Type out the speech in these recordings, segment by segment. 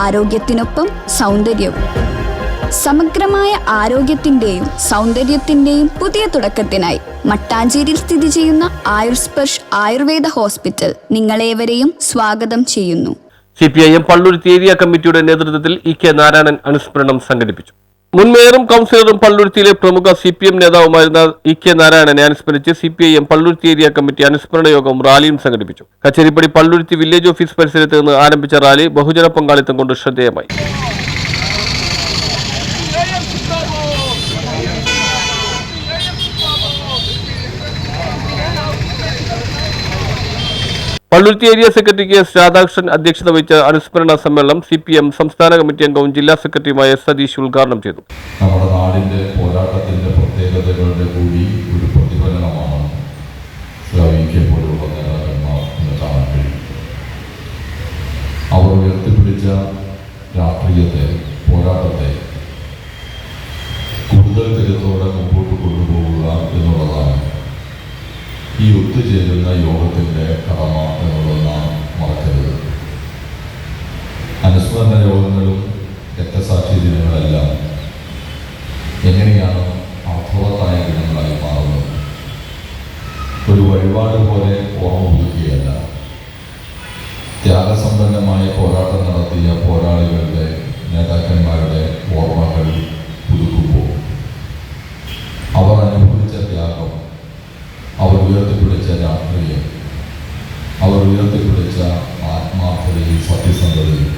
ആരോഗ്യത്തിനൊപ്പം സൗന്ദര്യവും. സമഗ്രമായ ആരോഗ്യത്തിന്റെയും സൗന്ദര്യത്തിന്റെയും പുതിയ തുടക്കത്തിനായി മട്ടാഞ്ചേരിയിൽ സ്ഥിതി ചെയ്യുന്ന ആയുർസ്പർശ് ആയുർവേദ ഹോസ്പിറ്റൽ നിങ്ങളേവരെയും സ്വാഗതം ചെയ്യുന്നു. CPIM പള്ളുരുത്തി ഏരിയ കമ്മിറ്റിയുടെ നേതൃത്വത്തിൽ EK നാരായണൻ അനുസ്മരണം സംഘടിപ്പിച്ചു. മുൻ മേയറും കൗൺസിലറും പള്ളുരുത്തിയിലെ പ്രമുഖ CPM നേതാവുമായിരുന്ന EK നാരായണനെ അനുസ്മരിച്ച് CPIM പള്ളുരുത്തി ഏരിയ കമ്മിറ്റി അനുസ്മരണ യോഗവും റാലിയും സംഘടിപ്പിച്ചു. കച്ചേരിപ്പടി പള്ളുരുത്തി വില്ലേജ് ഓഫീസ് പരിസരത്ത് നിന്ന് ആരംഭിച്ച റാലി ബഹുജന പങ്കാളിത്തം കൊണ്ട് ശ്രദ്ധേയമായി. Palluruthy area secretary KS Radhakrishnan അധ്യക്ഷത വഹിച്ച അനുസ്മരണ സമ്മേളനം CPM സംസ്ഥാന കമ്മിറ്റി അംഗവും ജില്ലാ സെക്രട്ടറിയുമായ സതീഷ് ഉദ്ഘാടനം ചെയ്തു. നമ്മുടെ നാടിന്റെ പോരാട്ടത്തിന്റെ പ്രത്യേകതകളുടെ കൂടി ഒരു പ്രതിഫലനമാണ് പോലുള്ള നേതാക്കന്മാർ എന്ന് കാണാൻ കഴിയും. അവർ ഉയർത്തിപ്പിടിച്ച രാഷ്ട്രീയത്തെ, പോരാട്ടത്തെ കൂടുതൽ കരുത്തോടെ മുമ്പോട്ട് കൊണ്ടുപോകുക എന്നുള്ളതാണ് ഈ ഒത്തുചേരുന്ന യോഗത്തിന്റെ കടമ എന്നുള്ളത് നാം മറക്കരുത്. അനുസ്മരണ യോഗങ്ങളും രക്തസാക്ഷി ദിനങ്ങളെല്ലാം എങ്ങനെയാണ് അർത്ഥവത്തായ ദിനങ്ങളായി മാറുന്നത്? ഒരു വഴിപാട് പോലെ ഓർമ്മ പുതുക്കുകയല്ല, ത്യാഗസമ്പന്നമായ പോരാട്ടം നടത്തിയ പോരാളികളുടെ, നേതാക്കന്മാരുടെ ഓർമ്മകൾ പുതുക്കുമ്പോൾ അവർ അനുഭവിച്ച ത്യാഗം, അവർ ഉയർത്തിപ്പിടിച്ച രാഷ്ട്രീയം, അവർ ഉയർത്തിപ്പിടിച്ച ആത്മാർത്ഥതയും സത്യസന്ധതയും.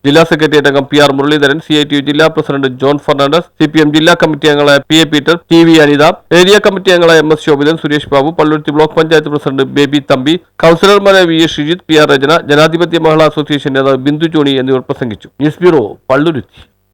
ജില്ലാ സെക്രട്ടേറിയറ്റ് അംഗം PR മുരളീധരൻ, CITU ജില്ലാ പ്രസിഡന്റ് ജോൺ ഫെർണാണ്ടസ്, CPM ജില്ലാ കമ്മിറ്റി അംഗങ്ങളായ PA Peter, TV Anitha, area committee അംഗങ്ങളായ MS Shobhithan, Suresh Babu, Palluruthy block panchayat president Baby Thampi, കൗൺസിലർമാരായ VS ഷിജിത്, PR രചന, ജനാധിപത്യ മഹിളാ അസോസിയേഷൻ നേതാവ് ബിന്ദു ജോണി എന്നിവർ പ്രസംഗിച്ചു. News bureau, Palluruthy.